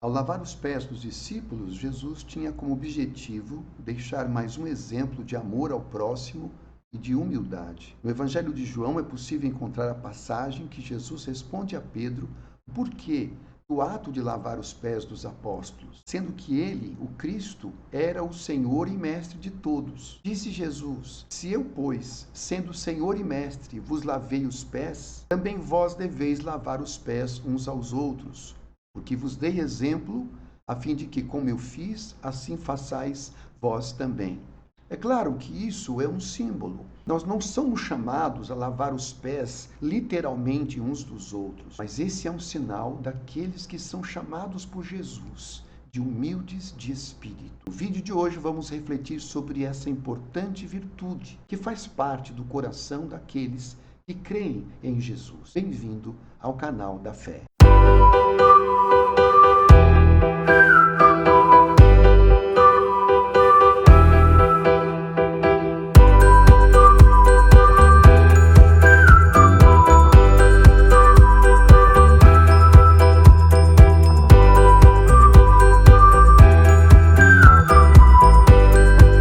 Ao lavar os pés dos discípulos, Jesus tinha como objetivo deixar mais um exemplo de amor ao próximo e de humildade. No Evangelho de João é possível encontrar a passagem que Jesus responde a Pedro por que do ato de lavar os pés dos apóstolos, sendo que ele, o Cristo, era o Senhor e Mestre de todos. Disse Jesus: Se eu, pois, sendo Senhor e Mestre, vos lavei os pés, também vós deveis lavar os pés uns aos outros. Porque vos dei exemplo, a fim de que, como eu fiz, assim façais vós também. É claro que isso é um símbolo. Nós não somos chamados a lavar os pés literalmente uns dos outros, mas esse é um sinal daqueles que são chamados por Jesus, de humildes de espírito. No vídeo de hoje vamos refletir sobre essa importante virtude que faz parte do coração daqueles que creem em Jesus. Bem-vindo ao canal da Fé.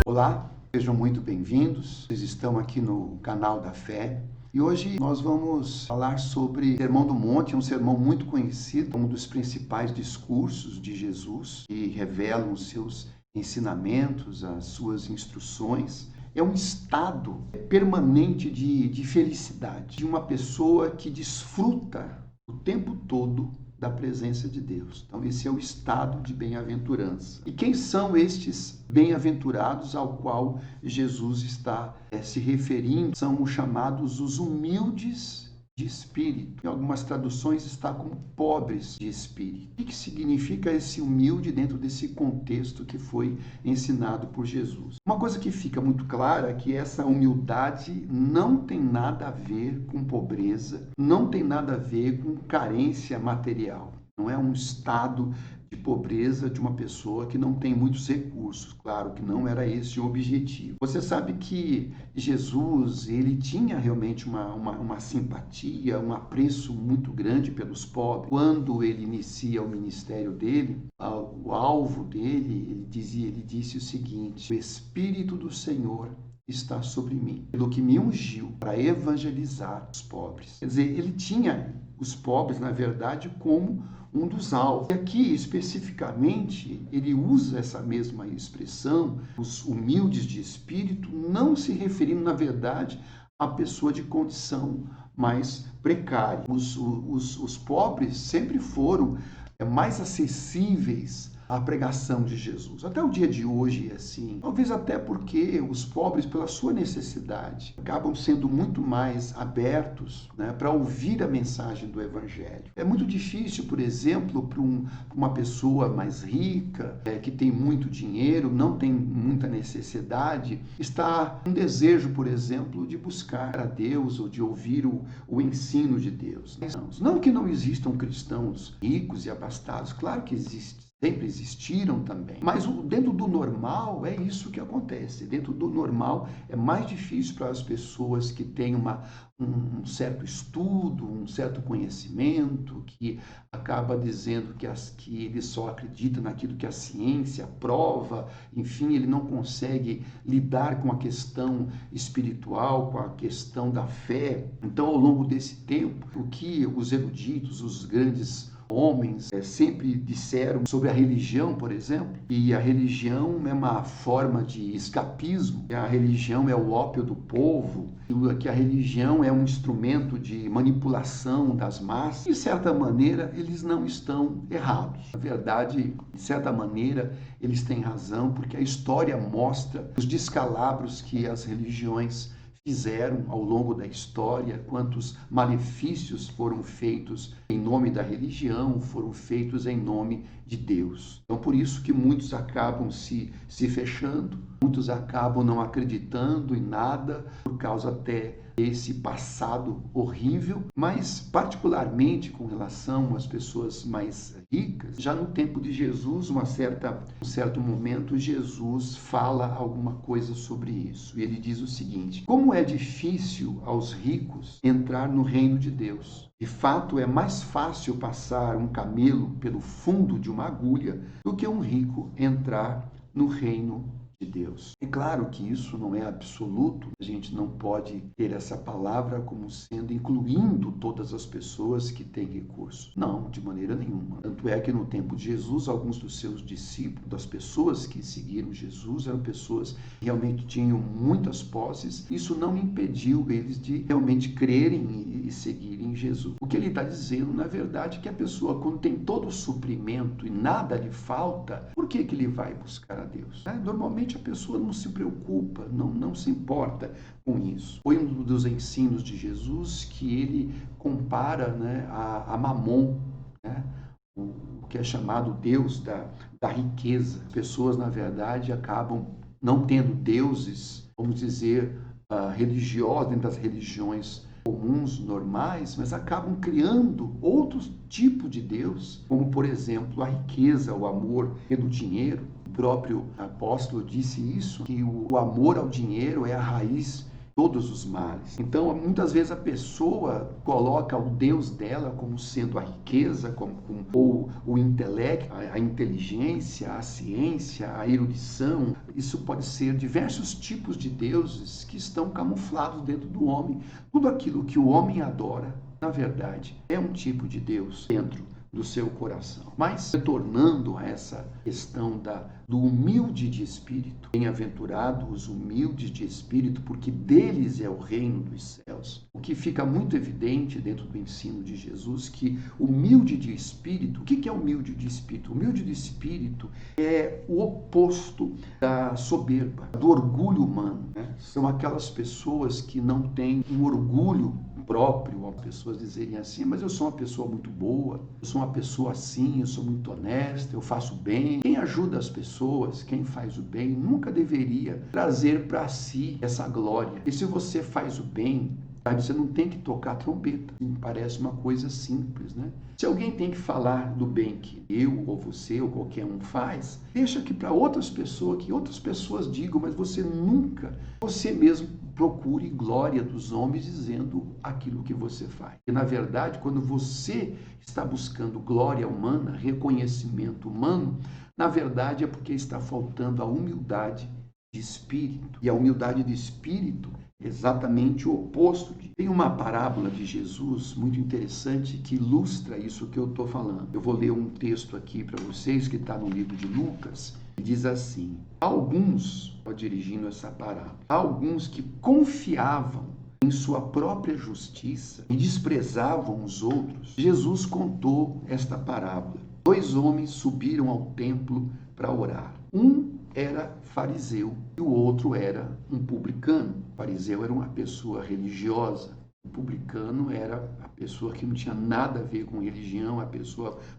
Olá, sejam muito bem-vindos. Vocês estão aqui no canal da Fé. E hoje nós vamos falar sobre o Sermão do Monte, um sermão muito conhecido, um dos principais discursos de Jesus, que revelam os seus ensinamentos, as suas instruções. É um estado permanente de felicidade, de uma pessoa que desfruta o tempo todo da presença de Deus. Então esse é o estado de bem-aventurança. E quem são estes bem-aventurados ao qual Jesus está se referindo? São os chamados os humildes de espírito. Em algumas traduções está como pobres de espírito. O que significa esse humilde dentro desse contexto que foi ensinado por Jesus? Uma coisa que fica muito clara é que essa humildade não tem nada a ver com pobreza, não tem nada a ver com carência material. Não é um estado de pobreza de uma pessoa que não tem muitos recursos. Claro que não era esse o objetivo. Você sabe que Jesus, ele tinha realmente uma simpatia, um apreço muito grande pelos pobres. Quando ele inicia o ministério dele, o alvo dele, ele disse o seguinte: o Espírito do Senhor está sobre mim, pelo que me ungiu para evangelizar os pobres. Quer dizer, ele tinha os pobres, na verdade, como um dos alvos. E aqui, especificamente, ele usa essa mesma expressão, os humildes de espírito, não se referindo, na verdade, à pessoa de condição mais precária. Os pobres sempre foram mais acessíveis à pregação de Jesus. Até o dia de hoje é assim. Talvez até porque os pobres, pela sua necessidade, acabam sendo muito mais abertos, para ouvir a mensagem do Evangelho. É muito difícil, por exemplo, para uma pessoa mais rica, que tem muito dinheiro, não tem muita necessidade, estar um desejo, por exemplo, de buscar a Deus ou de ouvir o ensino de Deus. Não que não existam cristãos ricos e abastados, claro que existem. Sempre existiram também. Mas dentro do normal é isso que acontece. Dentro do normal é mais difícil para as pessoas que têm um certo estudo, um certo conhecimento, que acaba dizendo que ele só acredita naquilo que a ciência prova, enfim, ele não consegue lidar com a questão espiritual, com a questão da fé. Então, ao longo desse tempo, o que os eruditos, os grandes homens sempre disseram sobre a religião, por exemplo, e a religião é uma forma de escapismo, a religião é o ópio do povo, que a religião é um instrumento de manipulação das massas. De certa maneira, eles não estão errados. Na verdade, de certa maneira, eles têm razão, porque a história mostra os descalabros que as religiões fizeram ao longo da história, quantos malefícios foram feitos em nome da religião, foram feitos em nome de Deus. Então, por isso que muitos acabam se fechando, muitos acabam não acreditando em nada, por causa até esse passado horrível, mas particularmente com relação às pessoas mais ricas, já no tempo de Jesus, um certo momento, Jesus fala alguma coisa sobre isso. E ele diz o seguinte: como é difícil aos ricos entrar no reino de Deus. De fato, é mais fácil passar um camelo pelo fundo de uma agulha do que um rico entrar no reino de Deus. É claro que isso não é absoluto, a gente não pode ter essa palavra como sendo incluindo todas as pessoas que têm recursos. Não, de maneira nenhuma. Tanto é que no tempo de Jesus, alguns dos seus discípulos, das pessoas que seguiram Jesus, eram pessoas que realmente tinham muitas posses. Isso não impediu eles de realmente crerem e seguirem Jesus. O que ele está dizendo, na verdade, é que a pessoa, quando tem todo o suprimento e nada lhe falta, por que ele vai buscar a Deus? Normalmente a pessoa não se preocupa, não se importa com isso. Foi um dos ensinos de Jesus que ele compara, a Mamon, o que é chamado Deus da riqueza. Pessoas, na verdade, acabam não tendo deuses, vamos dizer, religiosos, dentro das religiões comuns, normais, mas acabam criando outros tipos de Deus, como, por exemplo, a riqueza, o amor pelo dinheiro. O próprio apóstolo disse isso, que o amor ao dinheiro é a raiz de todos os males. Então, muitas vezes a pessoa coloca o Deus dela como sendo a riqueza, ou o intelecto, a inteligência, a ciência, a erudição. Isso pode ser diversos tipos de deuses que estão camuflados dentro do homem. Tudo aquilo que o homem adora, na verdade, é um tipo de Deus dentro do seu coração. Mas, retornando a essa questão do humilde de espírito, bem-aventurados os humildes de espírito, porque deles é o reino dos céus. O que fica muito evidente dentro do ensino de Jesus, que humilde de espírito, o que é humilde de espírito? Humilde de espírito é o oposto da soberba, do orgulho humano. São aquelas pessoas que não têm um orgulho próprio, as pessoas dizerem assim, mas eu sou uma pessoa muito boa, eu sou uma pessoa assim, eu sou muito honesta, eu faço bem. Quem ajuda as pessoas, quem faz o bem, nunca deveria trazer para si essa glória. E se você faz o bem, você não tem que tocar trombeta. Me parece uma coisa simples, Se alguém tem que falar do bem que eu, ou você, ou qualquer um faz, deixa que para outras pessoas, que outras pessoas digam, mas você nunca, você mesmo procure glória dos homens dizendo aquilo que você faz. E, na verdade, quando você está buscando glória humana, reconhecimento humano, na verdade é porque está faltando a humildade de espírito. E a humildade de espírito é exatamente o oposto. Tem uma parábola de Jesus muito interessante que ilustra isso que eu estou falando. Eu vou ler um texto aqui para vocês que está no livro de Lucas. Diz assim: alguns, dirigindo essa parábola, alguns que confiavam em sua própria justiça e desprezavam os outros, Jesus contou esta parábola. 2 homens subiram ao templo para orar. Um era fariseu e o outro era um publicano. O fariseu era uma pessoa religiosa. O publicano era a pessoa que não tinha nada a ver com religião,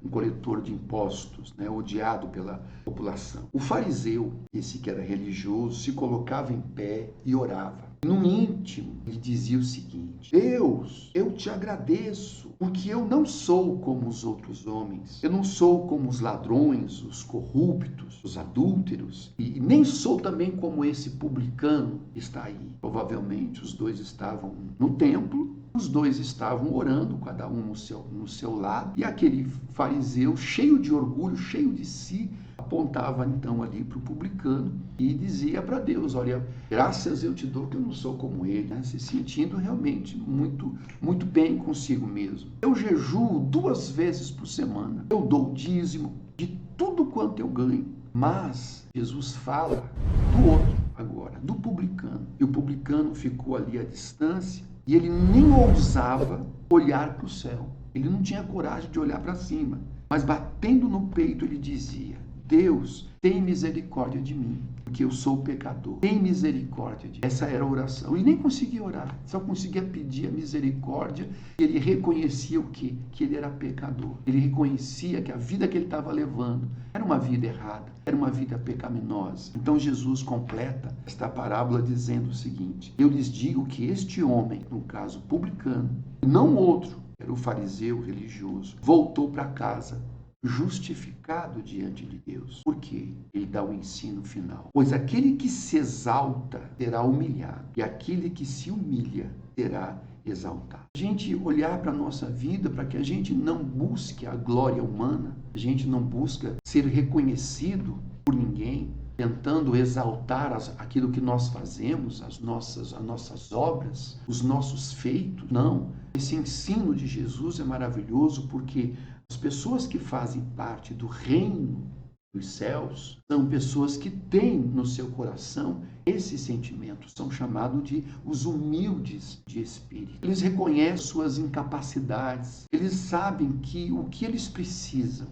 um coletor de impostos, odiado pela população. O fariseu, esse que era religioso, se colocava em pé e orava. No íntimo, ele dizia o seguinte: Deus, eu te agradeço, porque eu não sou como os outros homens. Eu não sou como os ladrões, os corruptos, os adúlteros, e nem sou também como esse publicano que está aí. Provavelmente os dois estavam no templo, os dois estavam orando, cada um no seu lado, e aquele fariseu, cheio de orgulho, cheio de si, apontava então ali para o publicano e dizia para Deus: olha, graças eu te dou que eu não sou como ele, se sentindo realmente muito, muito bem consigo mesmo. Eu jejuo 2 vezes por semana, eu dou o dízimo de tudo quanto eu ganho. Mas Jesus fala do outro agora, do publicano. E o publicano ficou ali à distância e ele nem ousava olhar para o céu. Ele não tinha coragem de olhar para cima, mas batendo no peito ele dizia: Deus, tem misericórdia de mim. porque eu sou pecador. Tem misericórdia de mim. Essa era a oração. Ele nem conseguia orar, só conseguia pedir a misericórdia. Ele reconhecia o quê? Que ele era pecador. Ele reconhecia que a vida que ele estava levando era uma vida errada, era uma vida pecaminosa. Então Jesus completa esta parábola dizendo o seguinte: eu lhes digo que este homem, no caso publicano, não outro, era o fariseu religioso, voltou para casa justificado diante de Deus. Por quê? Ele dá o ensino final. Pois aquele que se exalta será humilhado, e aquele que se humilha será exaltado. A gente olhar para a nossa vida para que a gente não busque a glória humana, a gente não busca ser reconhecido por ninguém, tentando exaltar aquilo que nós fazemos, as nossas obras, os nossos feitos. Não. Esse ensino de Jesus é maravilhoso porque as pessoas que fazem parte do reino dos céus são pessoas que têm no seu coração esse sentimento. São chamados de os humildes de espírito. Eles reconhecem suas incapacidades. Eles sabem que o que eles precisam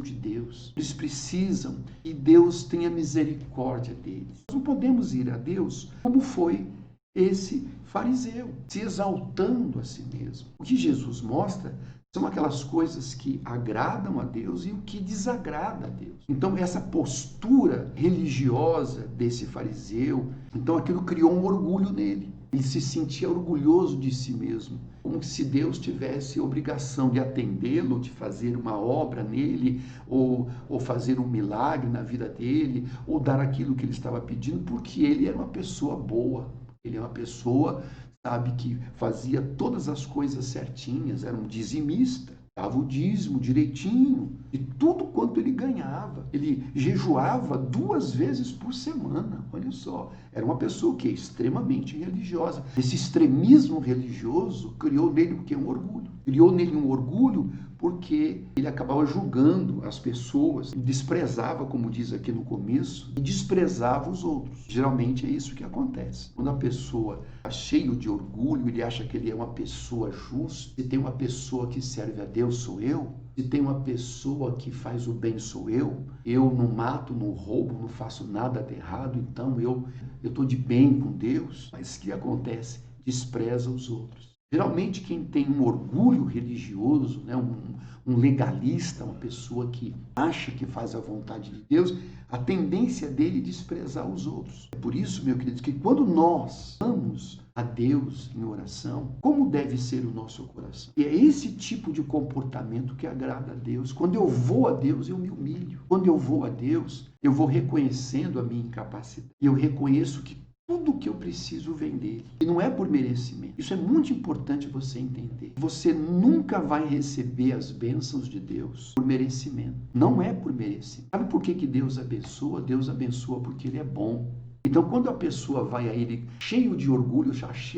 de Deus. Eles precisam que Deus tenha misericórdia deles. Nós não podemos ir a Deus como foi esse fariseu, se exaltando a si mesmo. O que Jesus mostra são aquelas coisas que agradam a Deus e o que desagrada a Deus. Então, essa postura religiosa desse fariseu, então aquilo criou um orgulho nele. Ele se sentia orgulhoso de si mesmo, como se Deus tivesse obrigação de atendê-lo, de fazer uma obra nele, ou fazer um milagre na vida dele, ou dar aquilo que ele estava pedindo, porque ele era uma pessoa boa. Ele é uma pessoa, sabe, que fazia todas as coisas certinhas, era um dizimista, dava o dízimo direitinho, de tudo quanto ele ganhava. Ele jejuava 2 vezes por semana, olha só. Era uma pessoa que é extremamente religiosa. Esse extremismo religioso criou nele o quê? Um orgulho. Criou nele um orgulho porque ele acabava julgando as pessoas, desprezava, como diz aqui no começo, e desprezava os outros. Geralmente é isso que acontece. Quando a pessoa está cheia de orgulho, ele acha que ele é uma pessoa justa, e tem uma pessoa que serve a Deus, sou eu. Se tem uma pessoa que faz o bem, sou eu não mato, não roubo, não faço nada de errado, então eu estou de bem com Deus. Mas o que acontece? Despreza os outros. Geralmente quem tem um orgulho religioso, né, um legalista, uma pessoa que acha que faz a vontade de Deus, a tendência dele é desprezar os outros. É por isso, meu querido, que quando nós vamos a Deus em oração, como deve ser o nosso coração? E é esse tipo de comportamento que agrada a Deus. Quando eu vou a Deus, eu me humilho. Quando eu vou a Deus, eu vou reconhecendo a minha incapacidade. E eu reconheço que tudo que eu preciso vem dele. E não é por merecimento. Isso é muito importante você entender. Você nunca vai receber as bênçãos de Deus por merecimento. Não é por merecimento. Sabe por que Deus abençoa? Deus abençoa porque ele é bom. Então, quando a pessoa vai a ele cheio de orgulho,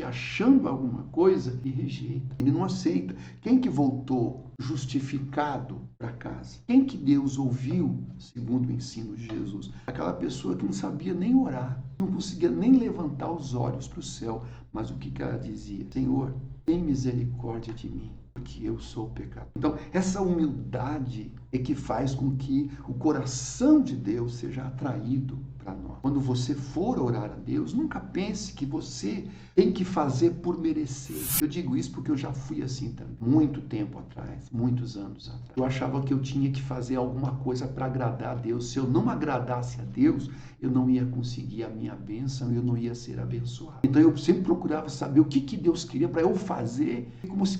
achando alguma coisa, ele rejeita. Ele não aceita. Quem que voltou justificado para casa? Quem que Deus ouviu, segundo o ensino de Jesus? Aquela pessoa que não sabia nem orar, não conseguia nem levantar os olhos para o céu. Mas o que ela dizia? Senhor, tem misericórdia de mim, porque eu sou pecador. Então, essa humildade é que faz com que o coração de Deus seja atraído para nós. Quando você for orar a Deus, nunca pense que você tem que fazer por merecer. Eu digo isso porque eu já fui assim também, muito tempo atrás, muitos anos atrás. Eu achava que eu tinha que fazer alguma coisa para agradar a Deus. Se eu não agradasse a Deus, eu não ia conseguir a minha bênção, eu não ia ser abençoado. Então eu sempre procurava saber o que Deus queria para eu fazer,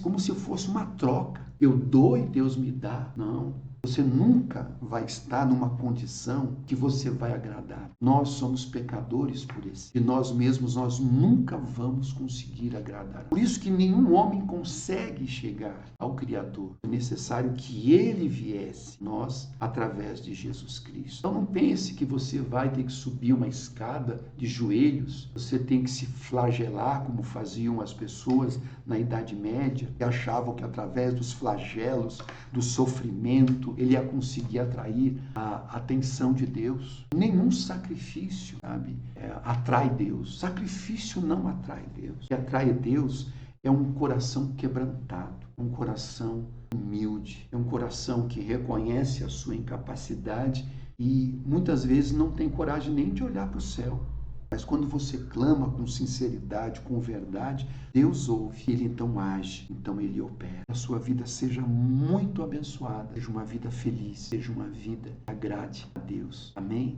como se fosse uma troca. Eu dou e Deus me dá. Não. Você nunca vai estar numa condição que você vai agradar. Nós somos pecadores por isso. E nós mesmos, nós nunca vamos conseguir agradar. Por isso que nenhum homem consegue chegar ao Criador. É necessário que Ele viesse, nós, através de Jesus Cristo. Então não pense que você vai ter que subir uma escada de joelhos. Você tem que se flagelar, como faziam as pessoas na Idade Média, que achavam que através dos flagelos, do sofrimento, ele ia conseguir atrair a atenção de Deus. Nenhum sacrifício, sabe, atrai Deus. Sacrifício não atrai Deus. O que atrai Deus é um coração quebrantado, um coração humilde, é um coração que reconhece a sua incapacidade e muitas vezes não tem coragem nem de olhar para o céu. Mas quando você clama com sinceridade, com verdade, Deus ouve, Ele então age, então Ele opera. Que a sua vida seja muito abençoada, seja uma vida feliz, seja uma vida que agrade a Deus. Amém?